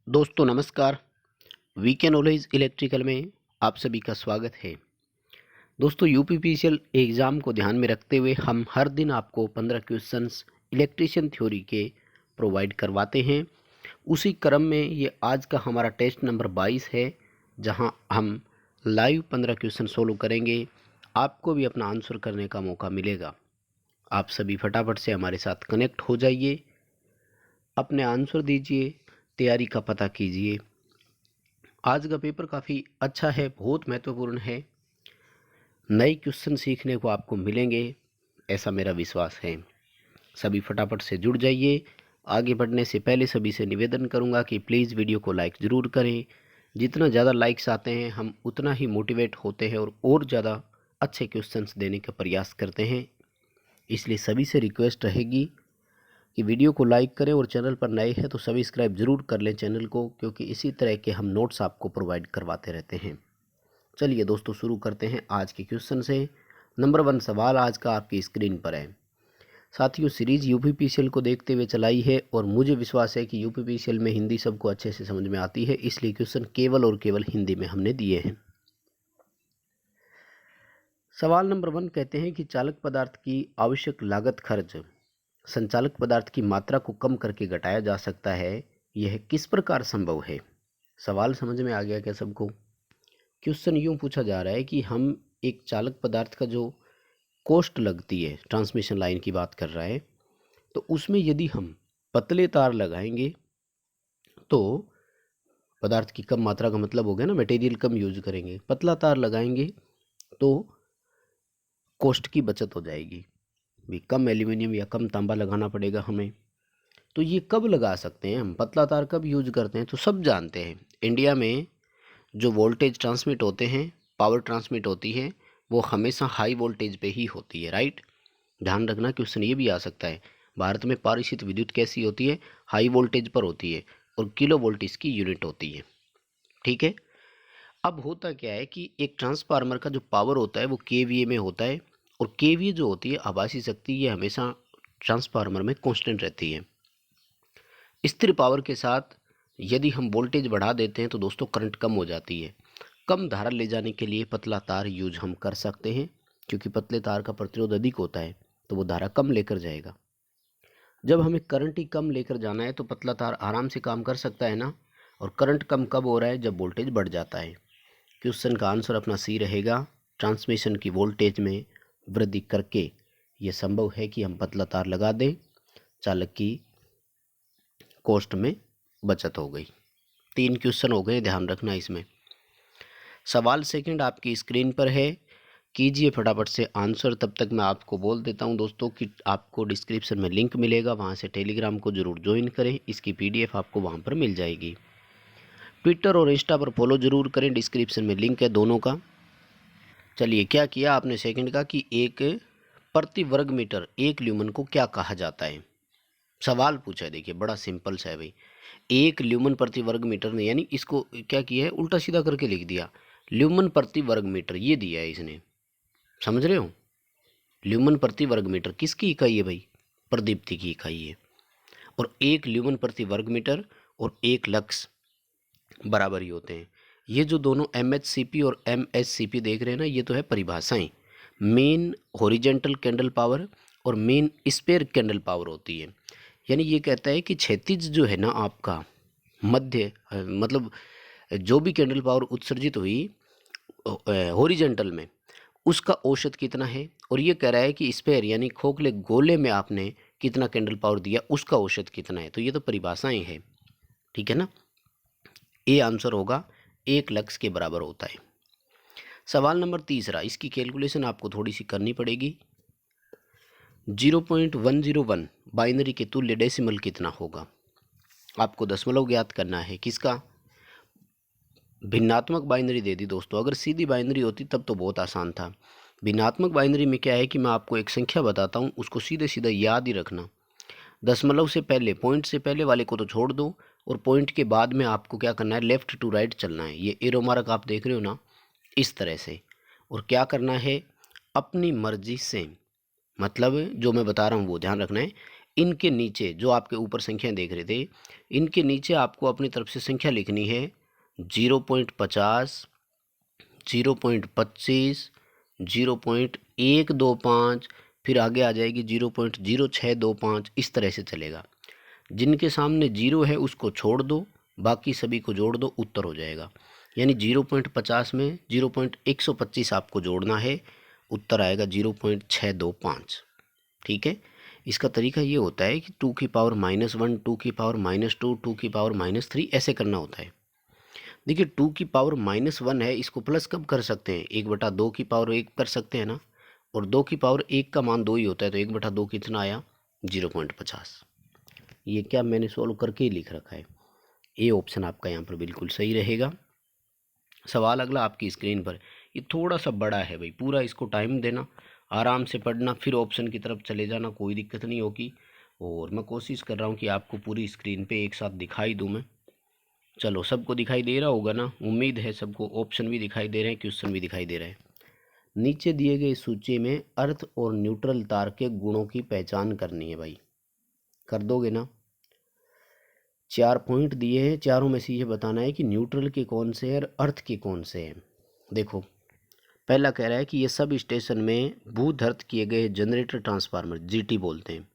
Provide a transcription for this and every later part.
दोस्तों नमस्कार। VK knowledge electrical में आप सभी का स्वागत है। दोस्तों यूपीपीसीएल एग्ज़ाम को ध्यान में रखते हुए हम हर दिन आपको 15 क्वेश्चंस इलेक्ट्रिशियन थ्योरी के प्रोवाइड करवाते हैं। उसी क्रम में ये आज का हमारा टेस्ट नंबर 22 है, जहां हम लाइव 15 क्वेश्चन सोल्व करेंगे। आपको भी अपना आंसर करने का मौका मिलेगा। आप सभी फटाफट से हमारे साथ कनेक्ट हो जाइए, अपने आंसर दीजिए, तैयारी का पता कीजिए। आज का पेपर काफ़ी अच्छा है, बहुत महत्वपूर्ण है। नए क्वेश्चन सीखने को आपको मिलेंगे, ऐसा मेरा विश्वास है। सभी फटाफट से जुड़ जाइए। आगे बढ़ने से पहले सभी से निवेदन करूंगा कि प्लीज़ वीडियो को लाइक ज़रूर करें। जितना ज़्यादा लाइक्स आते हैं हम उतना ही मोटिवेट होते हैं और ज़्यादा अच्छे क्वेश्चंस देने का प्रयास करते हैं। इसलिए सभी से रिक्वेस्ट रहेगी कि वीडियो को लाइक करें और चैनल पर नए हैं तो सब्सक्राइब ज़रूर कर लें चैनल को, क्योंकि इसी तरह के हम नोट्स आपको प्रोवाइड करवाते रहते हैं। चलिए दोस्तों शुरू करते हैं आज के क्वेश्चन से। नंबर 1 सवाल आज का आपकी स्क्रीन पर है। साथियों सीरीज यूपीपीसीएल को देखते हुए चलाई है और मुझे विश्वास है कि यूपीपीसीएल में हिंदी सबको अच्छे से समझ में आती है, इसलिए क्वेश्चन केवल और केवल हिंदी में हमने दिए हैं। सवाल नंबर 1 कहते हैं कि चालक पदार्थ की आवश्यक लागत खर्च संचालक पदार्थ की मात्रा को कम करके घटाया जा सकता है, यह किस प्रकार संभव है। सवाल समझ में आ गया क्या सबको? क्वेश्चन यूँ पूछा जा रहा है कि हम एक चालक पदार्थ का जो कॉस्ट लगती है, ट्रांसमिशन लाइन की बात कर रहा है, तो उसमें यदि हम पतले तार लगाएंगे तो पदार्थ की कम मात्रा का मतलब हो गया ना, मटेरियल कम यूज करेंगे। पतला तार लगाएंगे तो कॉस्ट की बचत हो जाएगी, भी कम एल्यूमिनियम या कम तांबा लगाना पड़ेगा हमें। तो ये कब लगा सकते हैं हम, पतला तार कब यूज करते हैं? तो सब जानते हैं इंडिया में जो वोल्टेज ट्रांसमिट होते हैं, पावर ट्रांसमिट होती है, वो हमेशा हाई वोल्टेज पे ही होती है, राइट। ध्यान रखना क्वेश्चन ये भी आ सकता है, भारत में पारित विद्युत कैसी होती है? हाई वोल्टेज पर होती है और किलो वोल्ट इसकी यूनिट होती है, ठीक है। अब होता क्या है कि एक ट्रांसफार्मर का जो पावर होता है वो केवीए में होता है, और केवीए जो होती है आभासी शक्ति, ये हमेशा ट्रांसफार्मर में कांस्टेंट रहती है। स्थिर पावर के साथ यदि हम वोल्टेज बढ़ा देते हैं तो दोस्तों करंट कम हो जाती है। कम धारा ले जाने के लिए पतला तार यूज हम कर सकते हैं, क्योंकि पतले तार का प्रतिरोध अधिक होता है तो वो धारा कम लेकर जाएगा। जब हमें करंट ही कम लेकर जाना है तो पतला तार आराम से काम कर सकता है ना। और करंट कम कब हो रहा है? जब वोल्टेज बढ़ जाता है। क्वेश्चन का आंसर अपना सी रहेगा। ट्रांसमिशन की वोल्टेज में वृद्धि करके ये संभव है कि हम पतला तार लगा दें, चालक की कॉस्ट में बचत हो गई। 3 क्वेश्चन हो गए, ध्यान रखना इसमें। सवाल सेकंड आपकी स्क्रीन पर है, कीजिए फटाफट से आंसर। तब तक मैं आपको बोल देता हूं दोस्तों कि आपको डिस्क्रिप्शन में लिंक मिलेगा, वहां से टेलीग्राम को जरूर ज्वाइन करें, इसकी पीडीएफ आपको वहां पर मिल जाएगी। ट्विटर और इंस्टा पर फॉलो जरूर करें, डिस्क्रिप्शन में लिंक है दोनों का। चलिए क्या किया आपने सेकंड का कि एक प्रति वर्ग मीटर एक ल्यूमन को क्या कहा जाता है। सवाल पूछा है, देखिए बड़ा सिंपल सा है भाई। एक ल्यूमन प्रति वर्ग मीटर ने, यानी इसको क्या किया है, उल्टा सीधा करके लिख दिया। ल्यूमन प्रति वर्ग मीटर ये दिया है इसने, समझ रहे हो। ल्यूमन प्रति वर्ग मीटर किसकी इकाई है भाई? प्रदीप्ति की इकाई है। और एक ल्यूमन प्रति वर्ग मीटर और एक लक्स बराबर ही होते हैं। ये जो दोनों एमएचसीपी और एमएससीपी देख रहे हैं ना, ये तो है परिभाषाएं। मेन हॉरिजेंटल कैंडल पावर और मेन स्पेयर कैंडल पावर होती है। यानी ये कहता है कि क्षैतिज जो है ना आपका मध्य, मतलब जो भी कैंडल पावर उत्सर्जित हुई हॉरिजेंटल में, उसका औसत कितना है। और ये कह रहा है कि स्पेयर यानी खोखले गोले में आपने कितना कैंडल पावर दिया, उसका औसत कितना है। तो ये तो परिभाषाएं हैं, ठीक है ना। ए आंसर होगा, एक लक्स के बराबर होता है। सवाल नंबर तीसरा, इसकी कैलकुलेशन आपको थोड़ी सी करनी पड़ेगी। 0.101 बाइनरी के तुल्य डेसिमल कितना होगा? आपको दशमलव ज्ञात करना है। किसका? भिन्नात्मक बाइनरी दे दी दोस्तों। अगर सीधी बाइनरी होती तब तो बहुत आसान था। भिन्नात्मक बाइनरी में क्या है कि मैं आपको एक संख्या बताता हूँ, उसको सीधे सीधे याद ही रखना। दशमलव से पहले, पॉइंट से पहले वाले को तो छोड़ दो, और पॉइंट के बाद में आपको क्या करना है, लेफ्ट टू राइट चलना है। ये एरो मार्क आप देख रहे हो ना, इस तरह से। और क्या करना है, अपनी मर्जी से, मतलब जो मैं बता रहा हूँ वो ध्यान रखना है। इनके नीचे जो आपके ऊपर संख्या देख रहे थे, इनके नीचे आपको अपनी तरफ से संख्या लिखनी है 0.50, 0.25, 0.125, फिर आगे आ जाएगी 0.0625, इस तरह से चलेगा। जिनके सामने जीरो है उसको छोड़ दो, बाकी सभी को जोड़ दो, उत्तर हो जाएगा। यानी 0.50 में 0.125 आपको जोड़ना है, उत्तर आएगा 0.625। ठीक है। इसका तरीका ये होता है कि 2 की पावर -1, 2 की पावर -2, 2 की पावर -3 ऐसे करना होता है। देखिए 2 की पावर -1 है, इसको प्लस कब कर सकते हैं, 1/2 की पावर 1 कर सकते हैं ना, और 2 की पावर 1 का मान 2 ही होता है, तो 1/2 कितना आया 0.50। ये क्या मैंने सोल्व करके ही लिख रखा है। ए ऑप्शन आपका यहाँ पर बिल्कुल सही रहेगा। सवाल अगला आपकी स्क्रीन पर, ये थोड़ा सा बड़ा है भाई, पूरा इसको टाइम देना, आराम से पढ़ना, फिर ऑप्शन की तरफ चले जाना, कोई दिक्कत नहीं होगी। और मैं कोशिश कर रहा हूँ कि आपको पूरी स्क्रीन पे एक साथ दिखाई दूँ मैं। चलो सबको दिखाई दे रहा होगा ना, उम्मीद है सबको। ऑप्शन भी दिखाई दे रहे हैं, क्वेश्चन भी दिखाई दे रहे हैं। नीचे दिए गए सूची में अर्थ और न्यूट्रल तार के गुणों की पहचान करनी है भाई, कर दोगे ना। 4 पॉइंट दिए हैं, चारों में से ये बताना है कि न्यूट्रल के कौन से हैं और अर्थ के कौन से हैं। देखो पहला कह रहा है कि ये सब स्टेशन में भूधर्त किए गए जनरेटर ट्रांसफार्मर, जीटी बोलते हैं,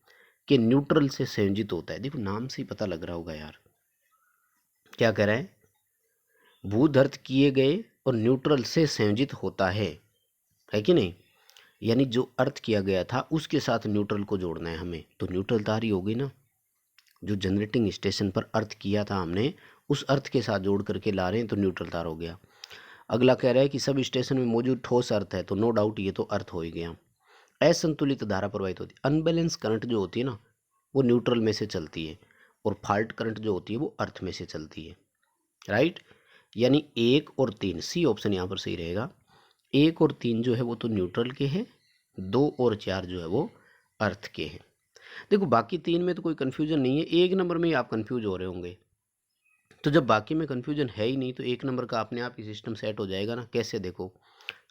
कि न्यूट्रल से संयोजित होता है। देखो नाम से ही पता लग रहा होगा यार, क्या कह रहा है, भूधर्त किए गए और न्यूट्रल से संयोजित होता है कि नहीं। यानी जो अर्थ किया गया था उसके साथ न्यूट्रल को जोड़ना है हमें, तो न्यूट्रल तार ही होगी ना। जो जनरेटिंग स्टेशन पर अर्थ किया था हमने, उस अर्थ के साथ जोड़ करके ला रहे हैं, तो न्यूट्रल तार हो गया। अगला कह रहा है कि सब स्टेशन में मौजूद ठोस अर्थ है, तो नो डाउट ये तो अर्थ हो ही गया। असंतुलित धारा प्रवाहित होती है, अनबैलेंस करंट जो होती है ना, वो न्यूट्रल में से चलती है, और फाल्ट करंट जो होती है वो अर्थ में से चलती है। राइट। यानी 1 और 3, सी ऑप्शन यहाँ पर सही रहेगा। 1 और 3 जो है वो तो न्यूट्रल के हैं, 2 और 4 जो है वो अर्थ के हैं। देखो बाकी 3 में तो कोई कन्फ्यूजन नहीं है, 1 नंबर में ही आप कन्फ्यूज हो रहे होंगे। तो जब बाकी में कन्फ्यूजन है ही नहीं, तो 1 नंबर का अपने आप ही सिस्टम सेट हो जाएगा ना। कैसे, देखो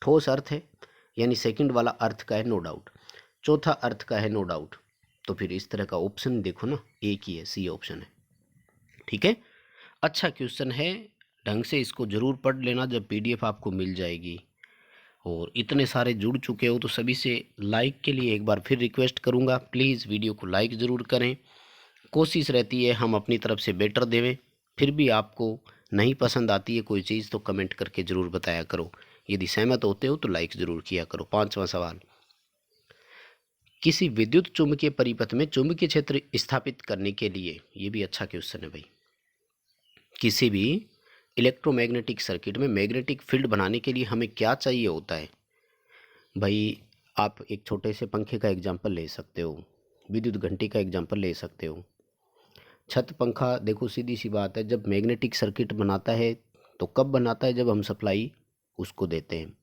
ठोस अर्थ है, यानी सेकंड वाला अर्थ का है नो डाउट, चौथा अर्थ का है नो डाउट, तो फिर इस तरह का ऑप्शन देखो ना, एक ही है, सी ऑप्शन है। ठीक है, अच्छा क्वेश्चन है, ढंग से इसको ज़रूर पढ़ लेना जब पीडीएफ आपको मिल जाएगी। और इतने सारे जुड़ चुके हो तो सभी से लाइक के लिए एक बार फिर रिक्वेस्ट करूंगा, प्लीज़ वीडियो को लाइक ज़रूर करें। कोशिश रहती है हम अपनी तरफ से बेटर देवें, फिर भी आपको नहीं पसंद आती है कोई चीज़ तो कमेंट करके ज़रूर बताया करो। यदि सहमत होते हो तो लाइक ज़रूर किया करो। 5वां सवाल, किसी विद्युत चुम्बकीय परिपथ में चुंबकीय क्षेत्र स्थापित करने के लिए, ये भी अच्छा क्वेश्चन है भाई, किसी भी इलेक्ट्रोमैग्नेटिक सर्किट में मैग्नेटिक फील्ड बनाने के लिए हमें क्या चाहिए होता है भाई। आप एक छोटे से पंखे का एग्जांपल ले सकते हो, विद्युत घंटी का एग्जांपल ले सकते हो, छत पंखा। देखो सीधी सी बात है, जब मैग्नेटिक सर्किट बनाता है तो कब बनाता है, जब हम सप्लाई उसको देते हैं,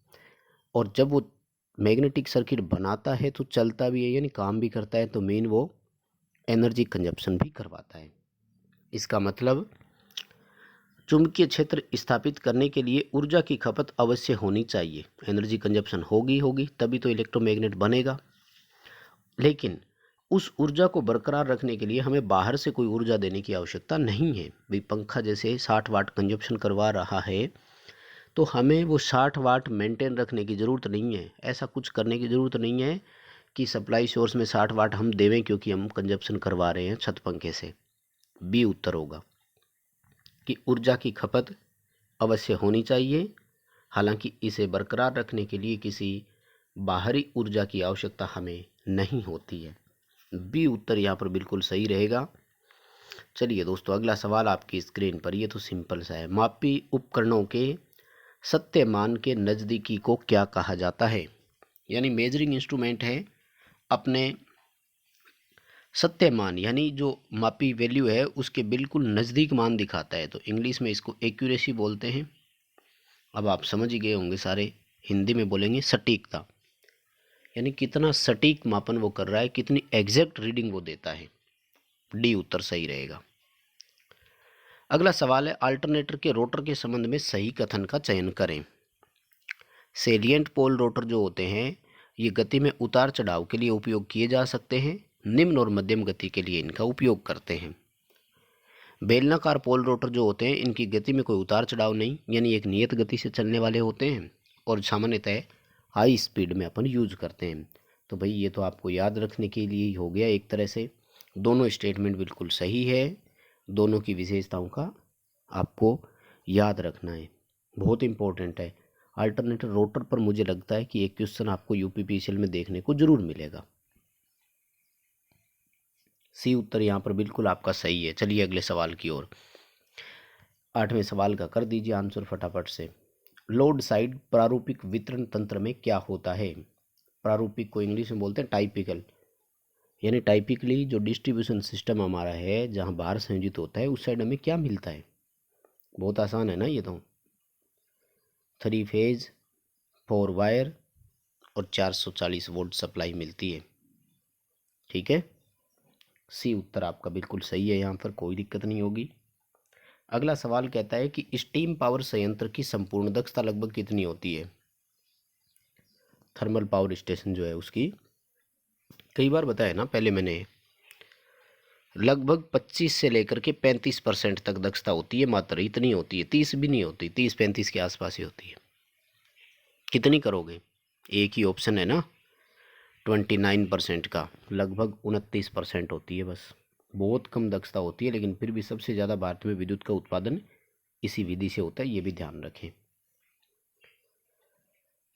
और जब वो मैग्नेटिक सर्किट बनाता है तो चलता भी है, यानी काम भी करता है, तो मेन वो एनर्जी कंजप्शन भी करवाता है। इसका मतलब चुंबकीय क्षेत्र स्थापित करने के लिए ऊर्जा की खपत अवश्य होनी चाहिए, एनर्जी कंजप्शन होगी तभी तो इलेक्ट्रोमैग्नेट बनेगा। लेकिन उस ऊर्जा को बरकरार रखने के लिए हमें बाहर से कोई ऊर्जा देने की आवश्यकता नहीं है भाई। पंखा जैसे 60 वाट कंजप्शन करवा रहा है, तो हमें वो 60 वाट मेंटेन रखने की ज़रूरत नहीं है, ऐसा कुछ करने की ज़रूरत नहीं है कि सप्लाई सोर्स में 60 वाट हम देवें क्योंकि हम कंजप्शन करवा रहे हैं छत पंखे से। बी उत्तर होगा कि ऊर्जा की खपत अवश्य होनी चाहिए, हालांकि इसे बरकरार रखने के लिए किसी बाहरी ऊर्जा की आवश्यकता हमें नहीं होती है। बी उत्तर यहाँ पर बिल्कुल सही रहेगा। चलिए दोस्तों अगला सवाल आपकी स्क्रीन पर, ये तो सिंपल सा है, मापी उपकरणों के सत्य मान के नज़दीकी को क्या कहा जाता है। यानी मेजरिंग इंस्ट्रूमेंट है, अपने सत्य मान यानी जो मापी वैल्यू है उसके बिल्कुल नज़दीक मान दिखाता है, तो इंग्लिश में इसको एक्यूरेसी बोलते हैं। अब आप समझ ही गए होंगे सारे, हिंदी में बोलेंगे सटीकता, यानी कितना सटीक मापन वो कर रहा है, कितनी एग्जैक्ट रीडिंग वो देता है। डी उत्तर सही रहेगा। अगला सवाल है, अल्टरनेटर के रोटर के संबंध में सही कथन का चयन करें। सेलिएंट पोल रोटर जो होते हैं ये गति में उतार चढ़ाव के लिए उपयोग किए जा सकते हैं, निम्न और मध्यम गति के लिए इनका उपयोग करते हैं। बेलनाकार पोल रोटर जो होते हैं इनकी गति में कोई उतार चढ़ाव नहीं, यानी एक नियत गति से चलने वाले होते हैं और सामान्यतः हाई स्पीड में अपन यूज करते हैं। तो भाई ये तो आपको याद रखने के लिए ही हो गया एक तरह से। दोनों स्टेटमेंट बिल्कुल सही है, दोनों की विशेषताओं का आपको याद रखना है, बहुत इंपॉर्टेंट है। अल्टरनेटर रोटर पर मुझे लगता है कि एक क्वेश्चन आपको यूपीपीसीएल में देखने को जरूर मिलेगा। सी उत्तर यहाँ पर बिल्कुल आपका सही है। चलिए अगले सवाल की ओर। 8वें सवाल का कर दीजिए आंसर फटाफट से। लोड साइड प्रारूपिक वितरण तंत्र में क्या होता है? प्रारूपिक को इंग्लिश में बोलते हैं टाइपिकल, यानी टाइपिकली जो डिस्ट्रीब्यूशन सिस्टम हमारा है जहाँ बाहर संयोजित होता है उस साइड हमें क्या मिलता है? बहुत आसान है ना ये तो। 3 फेज 4 वायर और 440 वोल्ट सप्लाई मिलती है। ठीक है, सी उत्तर आपका बिल्कुल सही है, यहाँ पर कोई दिक्कत नहीं होगी। अगला सवाल कहता है कि स्टीम पावर संयंत्र की संपूर्ण दक्षता लगभग कितनी होती है? थर्मल पावर स्टेशन जो है उसकी कई बार बताया ना पहले मैंने, लगभग 25 से लेकर के 35% तक दक्षता होती है, मात्र इतनी होती है, 30 भी नहीं होती, 30-35 के आसपास ही होती है। कितनी करोगे? एक ही ऑप्शन है ना 29% का, लगभग 29% होती है बस, बहुत कम दक्षता होती है। लेकिन फिर भी सबसे ज़्यादा भारत में विद्युत का उत्पादन इसी विधि से होता है, ये भी ध्यान रखें।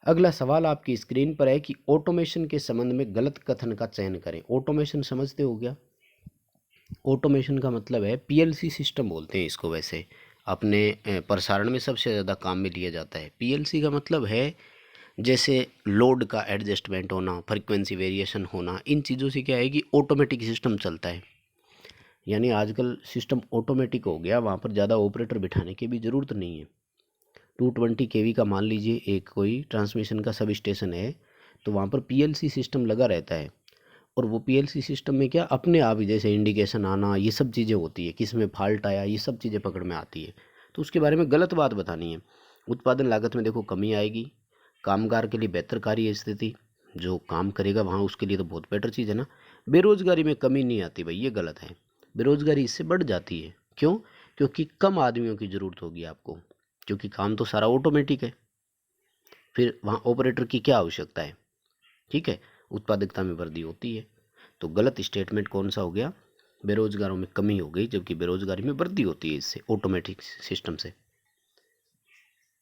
अगला सवाल आपकी स्क्रीन पर है कि ऑटोमेशन के संबंध में गलत कथन का चयन करें। ऑटोमेशन समझते हो क्या? ऑटोमेशन का मतलब है पीएलसी सिस्टम बोलते हैं इसको, वैसे अपने प्रसारण में सबसे ज़्यादा काम में लिया जाता है। पीएलसी का मतलब है जैसे लोड का एडजस्टमेंट होना, फ्रीक्वेंसी वेरिएशन होना, इन चीज़ों से क्या है कि ऑटोमेटिक सिस्टम चलता है। यानी आजकल सिस्टम ऑटोमेटिक हो गया, वहाँ पर ज़्यादा ऑपरेटर बिठाने की भी ज़रूरत नहीं है। 220 केवी का मान लीजिए एक कोई ट्रांसमिशन का सब स्टेशन है, तो वहाँ पर पीएलसी सिस्टम लगा रहता है और वो पीएलसी सिस्टम में क्या अपने आप ही जैसे इंडिकेशन आना, ये सब चीज़ें होती है, किस में फॉल्ट आया, ये सब चीज़ें पकड़ में आती है। तो उसके बारे में गलत बात बतानी है। उत्पादन लागत में देखो कमी आएगी, कामगार के लिए बेहतर कार्य स्थिति, जो काम करेगा वहाँ उसके लिए तो बहुत बेटर चीज़ है ना। बेरोजगारी में कमी नहीं आती भाई, ये गलत है, बेरोजगारी इससे बढ़ जाती है। क्यों? क्योंकि कम आदमियों की ज़रूरत होगी आपको, क्योंकि काम तो सारा ऑटोमेटिक है, फिर वहाँ ऑपरेटर की क्या आवश्यकता है। ठीक है, उत्पादकता में वृद्धि होती है। तो गलत स्टेटमेंट कौन सा हो गया? बेरोजगारों में कमी हो गई, जबकि बेरोजगारी में वृद्धि होती है इससे, ऑटोमेटिक सिस्टम से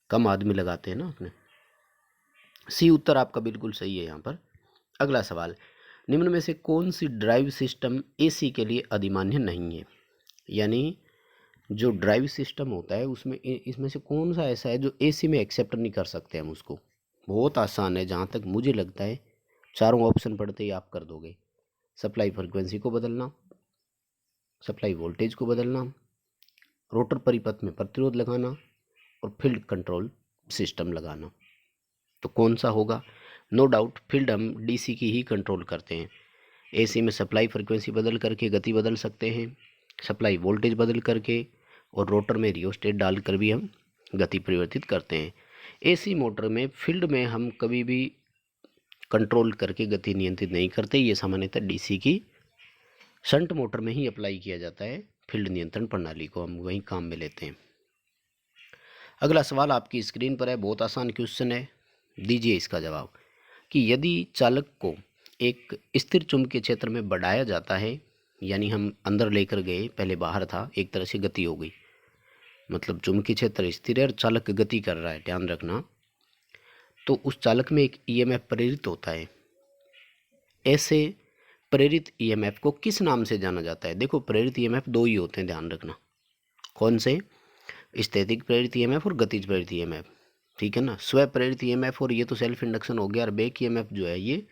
कम आदमी लगाते हैं ना अपने। सी उत्तर आपका बिल्कुल सही है यहाँ पर। अगला सवाल, निम्न में से कौन सी ड्राइव सिस्टम एसी के लिए अधिमान्य नहीं है? यानी जो ड्राइव सिस्टम होता है उसमें इसमें से कौन सा ऐसा है जो एसी में एक्सेप्ट नहीं कर सकते हम उसको? बहुत आसान है, जहाँ तक मुझे लगता है चारों ऑप्शन पढ़ते ही आप कर दोगे। सप्लाई फ्रिक्वेंसी को बदलना, सप्लाई वोल्टेज को बदलना, रोटर परिपथ में प्रतिरोध लगाना और फील्ड कंट्रोल सिस्टम लगाना। तो कौन सा होगा? नो डाउट फील्ड हम डीसी की ही कंट्रोल करते हैं। एसी में सप्लाई फ्रिक्वेंसी बदल करके गति बदल सकते हैं, सप्लाई वोल्टेज बदल करके, और रोटर में रियोस्टेट डालकर भी हम गति परिवर्तित करते हैं। एसी मोटर में फील्ड में हम कभी भी कंट्रोल करके गति नियंत्रित नहीं करते, ये सामान्यतः डीसी की शंट मोटर में ही अप्लाई किया जाता है। फील्ड नियंत्रण प्रणाली को हम वहीं काम में लेते हैं। अगला सवाल आपकी स्क्रीन पर है, बहुत आसान क्वेश्चन है, दीजिए इसका जवाब। कि यदि चालक को एक स्थिर चुंबकीय क्षेत्र में बढ़ाया जाता है, यानी हम अंदर लेकर गए, पहले बाहर था, एक तरह से गति हो गई, मतलब चुंबकीय क्षेत्र स्थिर है और चालक गति कर रहा है, ध्यान रखना, तो उस चालक में एक ईएमएफ प्रेरित होता है। ऐसे प्रेरित ईएमएफ को किस नाम से जाना जाता है? देखो प्रेरित ईएमएफ दो ही होते हैं, ध्यान रखना। कौन से? स्थैतिक प्रेरित ईएमएफ और गतिज प्रेरित ईएमएफ। ठीक है ना, स्व प्रेरित ईएमएफ और ये तो सेल्फ इंडक्शन हो गया, और बैक ईएमएफ जो है ये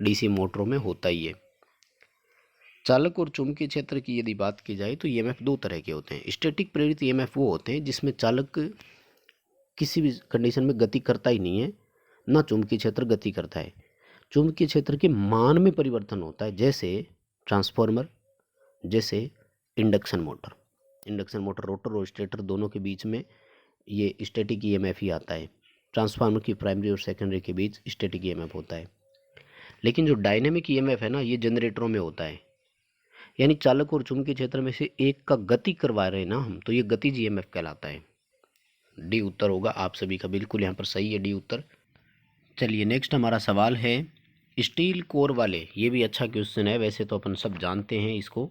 डीसी मोटरों में होता ही है। चालक और चुंबकीय क्षेत्र की यदि बात की जाए तो ईएमएफ दो तरह के होते हैं। स्टैटिक प्रेरित ईएमएफ वो होते हैं जिसमें चालक किसी भी कंडीशन में गति करता ही नहीं है, ना चुंबकीय क्षेत्र गति करता है, चुंबकीय क्षेत्र के मान में परिवर्तन होता है, जैसे ट्रांसफॉर्मर, जैसे induction motor. Induction motor rotor और स्टेटर दोनों के बीच में ये स्टैटिक ईएमएफ ही आता है। ट्रांसफार्मर की प्राइमरी और सेकेंडरी के बीच स्टैटिक ईएमएफ होता है। लेकिन जो डायनेमिक ईएमएफ है ना, ये जनरेटरों में होता है, यानी चालक और चुंबकीय क्षेत्र में से एक का गति करवा रहे हैं ना हम, तो ये गतिज ईएमएफ कहलाता है। डी उत्तर होगा आप सभी का, बिल्कुल यहाँ पर सही है डी उत्तर। चलिए नेक्स्ट हमारा सवाल है स्टील कोर वाले, ये भी अच्छा क्वेश्चन है, वैसे तो अपन सब जानते हैं इसको,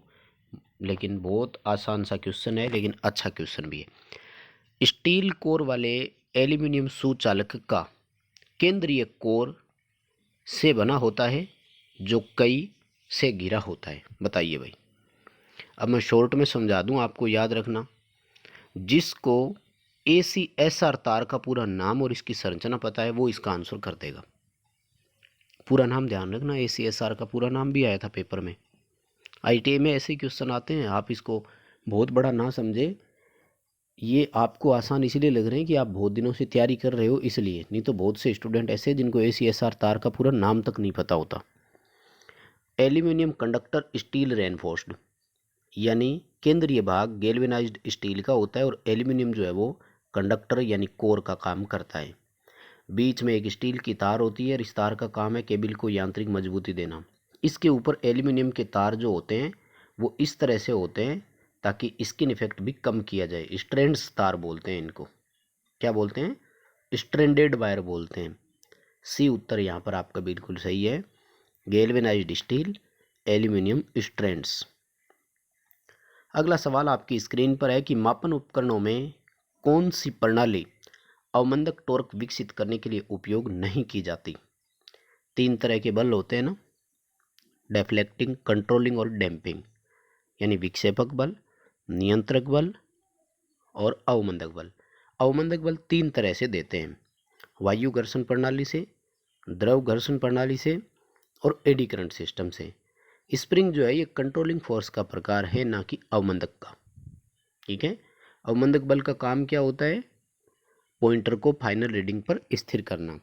लेकिन बहुत आसान सा क्वेश्चन है, लेकिन अच्छा क्वेश्चन भी है। स्टील कोर वाले एल्यूमिनियम सुचालक का केंद्रीय कोर से बना होता है जो कई से घिरा होता है, बताइए भाई। अब मैं शॉर्ट में समझा दूं, आपको याद रखना, जिसको ACSR तार का पूरा नाम और इसकी संरचना पता है वो इसका आंसर कर देगा। पूरा नाम ध्यान रखना, ACSR का पूरा नाम भी आया था पेपर में, ITA में ऐसे क्वेश्चन आते हैं, आप इसको बहुत बड़ा ना समझे। ये आपको आसान इसलिए लग रहे हैं कि आप बहुत दिनों से तैयारी कर रहे हो इसलिए, नहीं तो बहुत से स्टूडेंट ऐसे जिनको ACSR तार का पूरा नाम तक नहीं पता होता। एल्यूमिनियम कंडक्टर स्टील रेनफोर्स्ड, यानी केंद्रीय भाग गैल्वेनाइज्ड स्टील का होता है, और एल्यूमिनियम जो है वो कंडक्टर यानी कोर का काम करता है। बीच में एक स्टील की तार होती है और इस तार का काम है केबल को यांत्रिक मजबूती देना। इसके ऊपर एल्यूमिनियम के तार जो होते हैं वो इस तरह से होते हैं ताकि स्किन इफेक्ट भी कम किया जाए। स्ट्रैंड्स तार बोलते हैं इनको, क्या बोलते हैं? स्ट्रैंडेड वायर बोलते हैं। सी उत्तर यहाँ पर आपका बिल्कुल सही है, गैल्वेनाइज्ड स्टील एल्यूमिनियम स्ट्रैंड्स। अगला सवाल आपकी स्क्रीन पर है कि मापन उपकरणों में कौन सी प्रणाली अवमंदक टॉर्क विकसित करने के लिए उपयोग नहीं की जाती? 3 तरह के बल होते हैं ना, डेफ्लेक्टिंग, कंट्रोलिंग और डैम्पिंग, यानी विक्षेपक बल, नियंत्रक बल और अवमंदक बल। अवमंदक बल 3 तरह से देते हैं, वायु घर्षण प्रणाली से, द्रव घर्षण प्रणाली से और एडी करंट सिस्टम से। स्प्रिंग जो है ये कंट्रोलिंग फोर्स का प्रकार है, ना कि अवमंदक का, ठीक है। अवमंदक बल का काम क्या होता है? पॉइंटर को फाइनल रीडिंग पर स्थिर करना।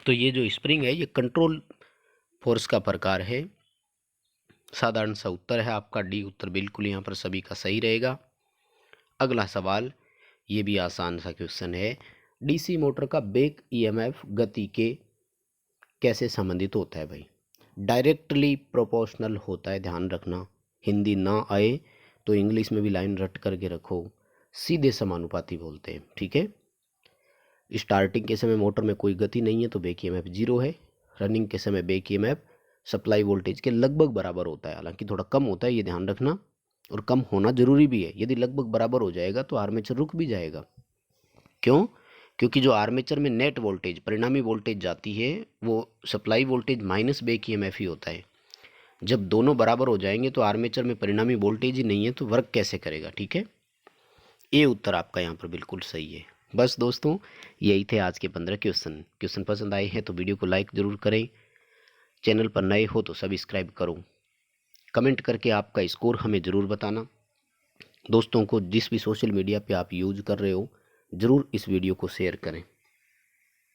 तो ये जो स्प्रिंग है ये कंट्रोल फोर्स का प्रकार है। साधारण सा उत्तर है आपका डी उत्तर, बिल्कुल यहाँ पर सभी का सही रहेगा। अगला सवाल, ये भी आसान सा क्वेश्चन है, डीसी मोटर का बैक ईएमएफ गति के कैसे संबंधित होता है भाई? डायरेक्टली प्रोपोर्शनल होता है, ध्यान रखना, हिंदी ना आए तो इंग्लिश में भी लाइन रट करके रखो, सीधे समानुपाती बोलते हैं, ठीक है। स्टार्टिंग के समय मोटर में कोई गति नहीं है तो बैक ईएमएफ 0 है। रनिंग के समय बैक ईएमएफ सप्लाई वोल्टेज के लगभग बराबर होता है, हालांकि थोड़ा कम होता है, ये ध्यान रखना, और कम होना जरूरी भी है। यदि लगभग बराबर हो जाएगा तो आर्मेचर रुक भी जाएगा। क्यों? क्योंकि जो आर्मेचर में नेट वोल्टेज, परिणामी वोल्टेज जाती है, वो supply voltage minus back EMF ही होता है। जब दोनों बराबर हो जाएंगे तो आर्मेचर में परिणामी वोल्टेज ही नहीं है तो वर्क कैसे करेगा, ठीक है। ये उत्तर आपका यहाँ पर बिल्कुल सही है। बस दोस्तों, यही थे आज के 15 क्वेश्चन पसंद आए हैं तो वीडियो को लाइक ज़रूर करें, चैनल पर नए हो तो सब्सक्राइब करो, कमेंट करके आपका स्कोर हमें ज़रूर बताना। दोस्तों को जिस भी सोशल मीडिया पे आप यूज़ कर रहे हो ज़रूर इस वीडियो को शेयर करें।